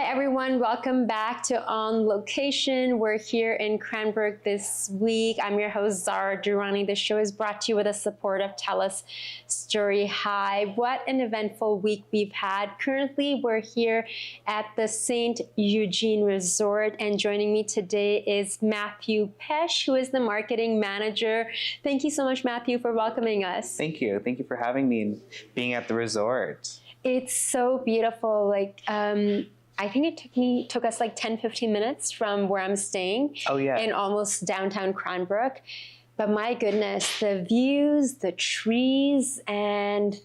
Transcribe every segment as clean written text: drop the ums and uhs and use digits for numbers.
everyone, welcome back to On Location. We're here in Cranbrook this week. I'm your host Zara Durrani. The show is brought to you with the support of TELUS STORYHIVE. What an eventful week we've had. Currently, we're here at the St. Eugene Resort, and joining me today is Matthew Pesce, who is the marketing manager. Thank you so much, Matthew, for welcoming us. Thank you. Thank you for having me and being at the resort. It's so beautiful. I think it took us like 10-15 minutes from where I'm staying. Oh, yeah. In almost downtown Cranbrook. But my goodness, the views, the trees, and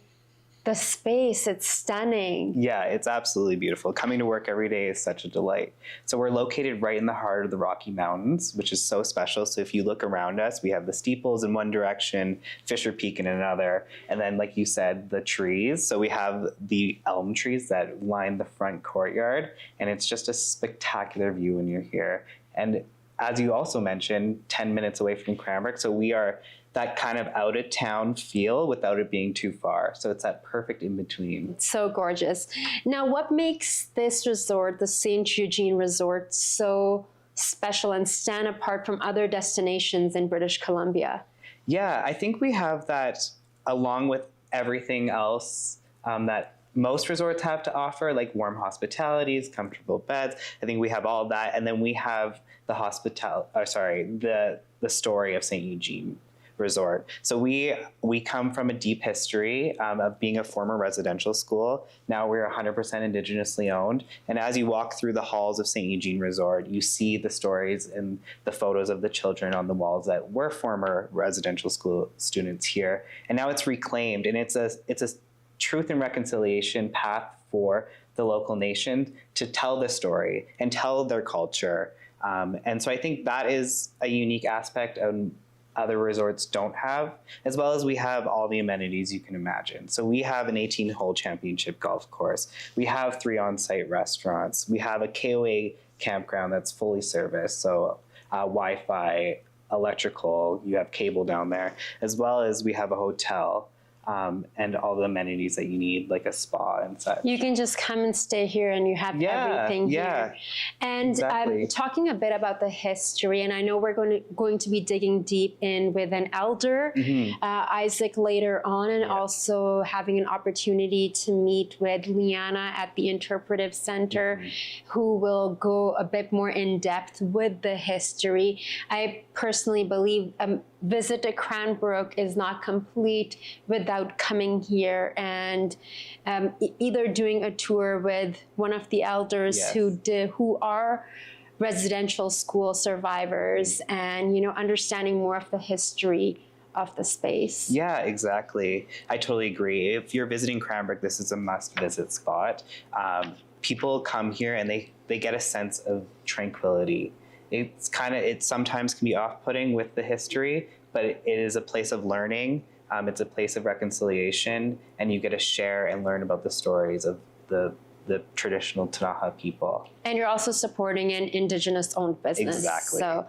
the space, it's stunning. Yeah, it's absolutely beautiful. Coming to work every day is such a delight. So we're located right in the heart of the Rocky Mountains, which is so special. So if you look around us, we have the steeples in one direction, Fisher Peak in another, and then, like you said, the trees. So we have the elm trees that line the front courtyard, and it's just a spectacular view when you're here. And as you also mentioned, 10 minutes away from Cranbrook, so we are that kind of out-of-town feel without it being too far. So it's that perfect in-between. It's so gorgeous. Now, what makes this resort, the St. Eugene Resort, so special and stand apart from other destinations in British Columbia? Yeah, I think we have that along with everything else that most resorts have to offer, like warm hospitalities, comfortable beds. I think we have all of that. And then we have the the story of St. Eugene Resort. So we come from a deep history of being a former residential school. Now we're 100% indigenously owned. And as you walk through the halls of St. Eugene Resort, you see the stories and the photos of the children on the walls that were former residential school students here. And now it's reclaimed, and it's a truth and reconciliation path for the local nation to tell the story and tell their culture. And so I think that is a unique aspect of other resorts don't have, as well as we have all the amenities you can imagine. So we have an 18-hole championship golf course. We have 3 on-site restaurants. We have a KOA campground that's fully serviced, so Wi-Fi, electrical, you have cable down there, as well as we have a hotel. And all the amenities that you need, like a spa and such. You can just come and stay here and you have everything here. And exactly. Talking a bit about the history, and I know we're going to be digging deep in with an elder, Isaac, later on, and also having an opportunity to meet with Liana at the Interpretive Center, who will go a bit more in depth with the history. I personally believe visit to Cranbrook is not complete without coming here and either doing a tour with one of the elders who are residential school survivors, and understanding more of the history of the space. Yeah, exactly. I totally agree. If you're visiting Cranbrook, this is a must-visit spot. People come here and they get a sense of tranquility. It sometimes can be off-putting with the history, but it is a place of learning. It's a place of reconciliation, and you get to share and learn about the stories of the traditional Ktunaxa people. And you're also supporting an Indigenous-owned business. Exactly. So,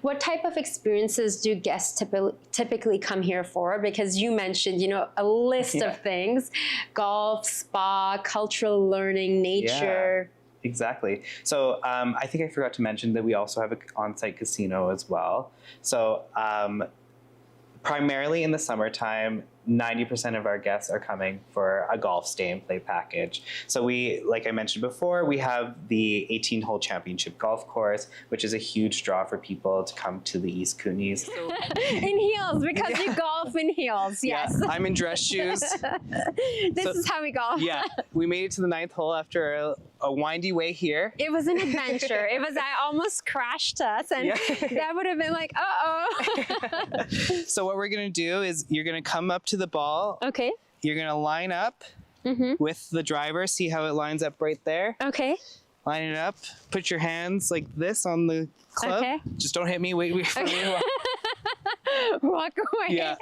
what type of experiences do guests typically come here for? Because you mentioned, a list of things: golf, spa, cultural learning, nature. Yeah. Exactly. So I think I forgot to mention that we also have an on-site casino as well. So primarily in the summertime, 90% of our guests are coming for a golf stay and play package. So we, like I mentioned before, we have the 18-hole championship golf course, which is a huge draw for people to come to the East Kootenays. In heels, because you golf in heels, yes. Yeah, I'm in dress shoes. This is how we golf. Yeah, we made it to the 9th hole after a windy way here. It was an adventure. I almost crashed us, and that would have been like, uh-oh. So what we're gonna do is you're gonna come up to the ball. Okay. You're gonna line up with the driver. See how it lines up right there? Okay. Line it up. Put your hands like this on the club. Okay. Just don't hit me. Wait for me to walk away. Yeah.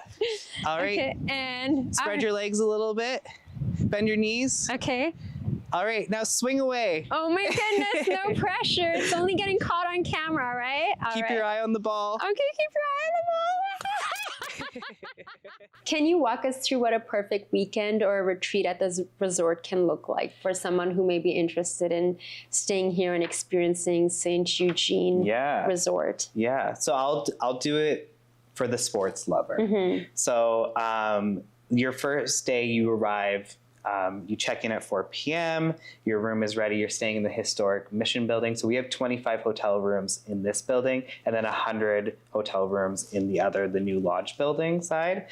All right. Okay. And spread your legs a little bit. Bend your knees. Okay. All right. Now swing away. Oh my goodness. No pressure. It's only getting caught on camera, right? Keep your eye on the ball. Okay. Keep your eye on the ball. Can you walk us through what a perfect weekend or a retreat at this resort can look like for someone who may be interested in staying here and experiencing St. Eugene Resort? Yeah, so I'll do it for the sports lover. So your first day, you arrive. You check in at 4 p.m. Your room is ready. You're staying in the historic Mission Building. So we have 25 hotel rooms in this building and then 100 hotel rooms in the new Lodge building side.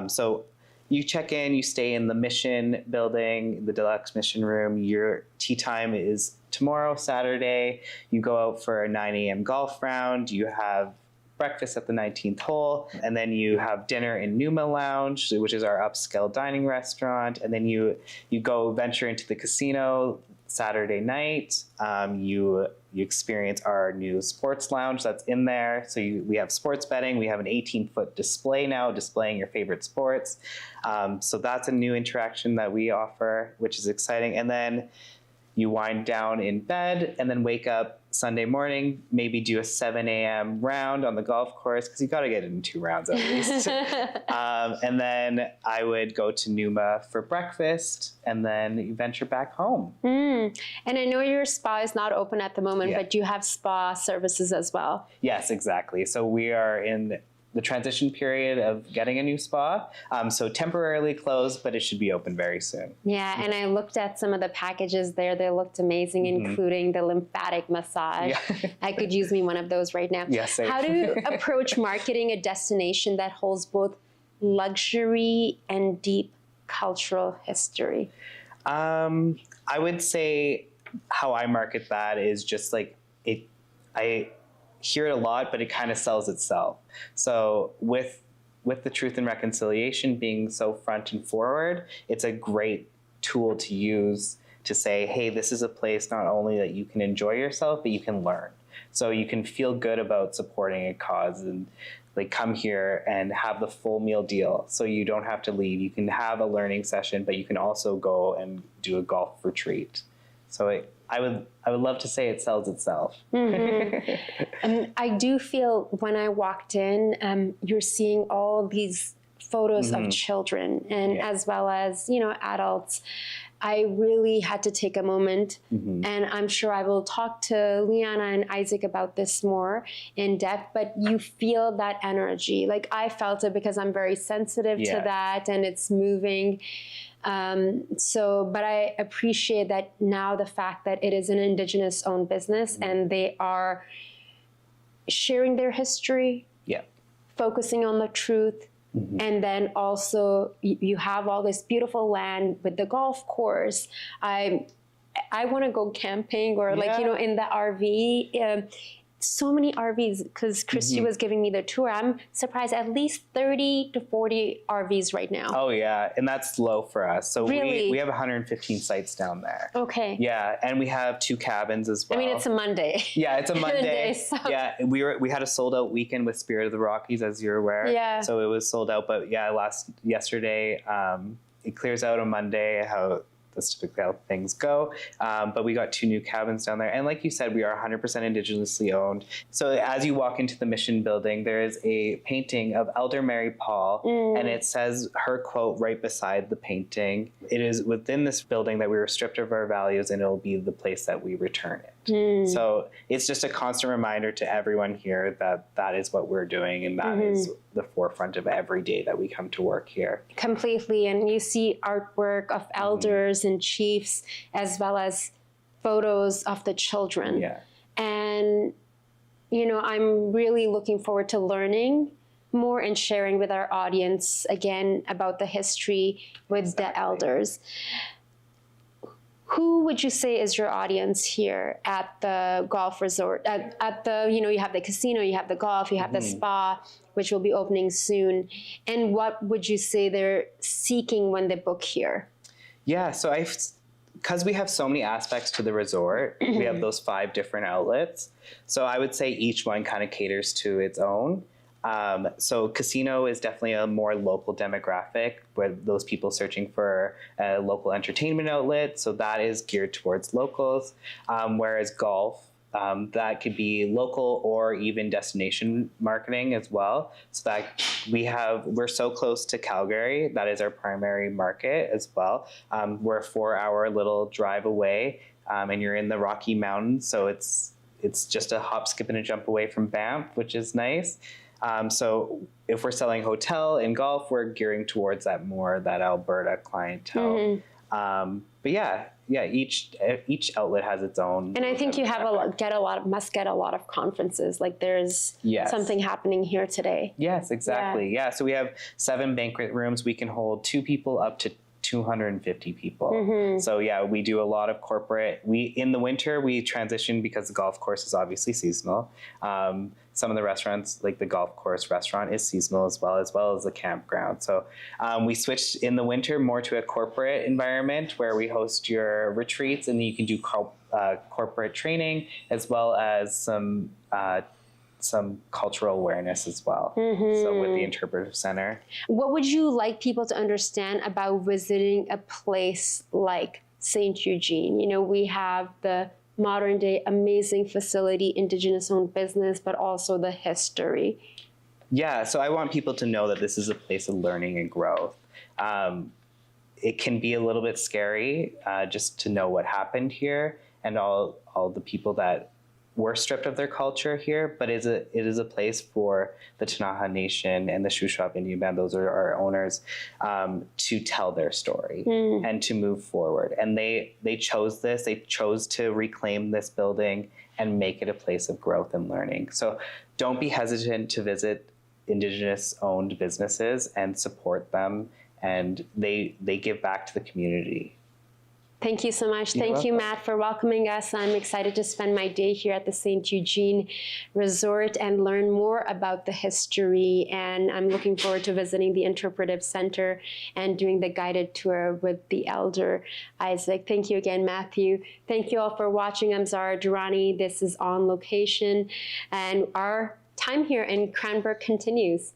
So you check in, you stay in the Mission Building, the deluxe Mission room. Your tea time is tomorrow, Saturday. You go out for a 9 a.m. golf round. You have breakfast at the 19th hole, and then you have dinner in Numa Lounge, which is our upscale dining restaurant, and then you go venture into the casino Saturday night. You experience our new sports lounge that's in there. So we have sports betting. We have an 18-foot display now displaying your favorite sports. So that's a new interaction that we offer, which is exciting. And then you wind down in bed and then wake up Sunday morning, maybe do a 7 a.m. round on the golf course, because you got to get it in 2 rounds at least. And then I would go to Numa for breakfast, and then you venture back home. And I know your spa is not open at the moment, but you have spa services as well. Yes, exactly. So we are in the transition period of getting a new spa. So temporarily closed, but it should be open very soon. Yeah, and I looked at some of the packages there. They looked amazing, including the lymphatic massage. Yeah. I could use me one of those right now. Yes. How do you approach marketing a destination that holds both luxury and deep cultural history? I would say how I market that is just like I hear it a lot, but it kind of sells itself. So with the Truth and Reconciliation being so front and forward, it's a great tool to use to say, hey, this is a place not only that you can enjoy yourself, but you can learn. So you can feel good about supporting a cause and like come here and have the full meal deal. So you don't have to leave. You can have a learning session, but you can also go and do a golf retreat. So I would love to say it sells itself. I do feel when I walked in, you're seeing all these photos of children and as well as, adults. I really had to take a moment, and I'm sure I will talk to Liana and Isaac about this more in depth, but you feel that energy. Like I felt it because I'm very sensitive to that, and it's moving. But I appreciate that now, the fact that it is an Indigenous owned business and they are sharing their history, focusing on the truth. And then also you have all this beautiful land with the golf course. I want to go camping or in the RV. So many RVs, because Christy was giving me the tour. I'm surprised, at least 30 to 40 RVs right now. Oh yeah, and that's low for us. So really? we have 115 sites down there. Okay. Yeah, and we have 2 cabins as well. I mean, it's a Monday. Yeah, it's a Monday. Yeah, we had a sold out weekend with Spirit of the Rockies, as you're aware. Yeah. So it was sold out, but yesterday it clears out on Monday. That's typically how things go. But we got 2 new cabins down there. And like you said, we are 100% indigenously owned. So as you walk into the Mission Building, there is a painting of Elder Mary Paul, and it says her quote right beside the painting. It is within this building that we were stripped of our values, and it will be the place that we return it. So it's just a constant reminder to everyone here that that is what we're doing, and that is the forefront of every day that we come to work here. Completely. And you see artwork of elders and chiefs, as well as photos of the children. Yeah. And, I'm really looking forward to learning more and sharing with our audience again about the history with the elders. Who would you say is your audience here at the golf resort? At the, you have the casino, you have the golf, you have the spa, which will be opening soon. And what would you say they're seeking when they book here? Yeah, so because we have so many aspects to the resort, we have those 5 different outlets. So I would say each one kind of caters to its own. So casino is definitely a more local demographic, where those people searching for a local entertainment outlet. So that is geared towards locals. Whereas golf that could be local or even destination marketing as well. So that we're so close to Calgary. That is our primary market as well. We're a 4-hour little drive away, and you're in the Rocky Mountains. So it's just a hop, skip, and a jump away from Banff, which is nice. So if we're selling hotel and golf, we're gearing towards that Alberta clientele. But yeah, each outlet has its own. And I think you have must get a lot of conferences. Like there's something happening here today. Yes, exactly. Yeah. So we have 7 banquet rooms. We can hold 2 people up to 250 people. So yeah, we do a lot of corporate. In the winter, we transition because the golf course is obviously seasonal. Some of the restaurants, like the golf course restaurant, is seasonal as well as the campground. So we switched in the winter more to a corporate environment where we host your retreats, and you can do corporate training as well as some cultural awareness as well. So with the Interpretive Center. What would you like people to understand about visiting a place like St. Eugene? You know, we have the modern day amazing facility, Indigenous owned business, but also the history. Yeah, so I want people to know that this is a place of learning and growth. It can be a little bit scary just to know what happened here and all the people that were stripped of their culture here, but it is a place for the Ktunaxa Nation and the Shuswap Indian Band, those are our owners, to tell their story and to move forward. And they chose this. They chose to reclaim this building and make it a place of growth and learning. So don't be hesitant to visit Indigenous-owned businesses and support them. And they give back to the community. Thank you so much. Thank you, Matt, for welcoming us. I'm excited to spend my day here at the St. Eugene Resort and learn more about the history. And I'm looking forward to visiting the Interpretive Center and doing the guided tour with the elder Isaac. Thank you again, Matthew. Thank you all for watching. I'm Zara Durrani. This is On Location. And our time here in Cranbrook continues.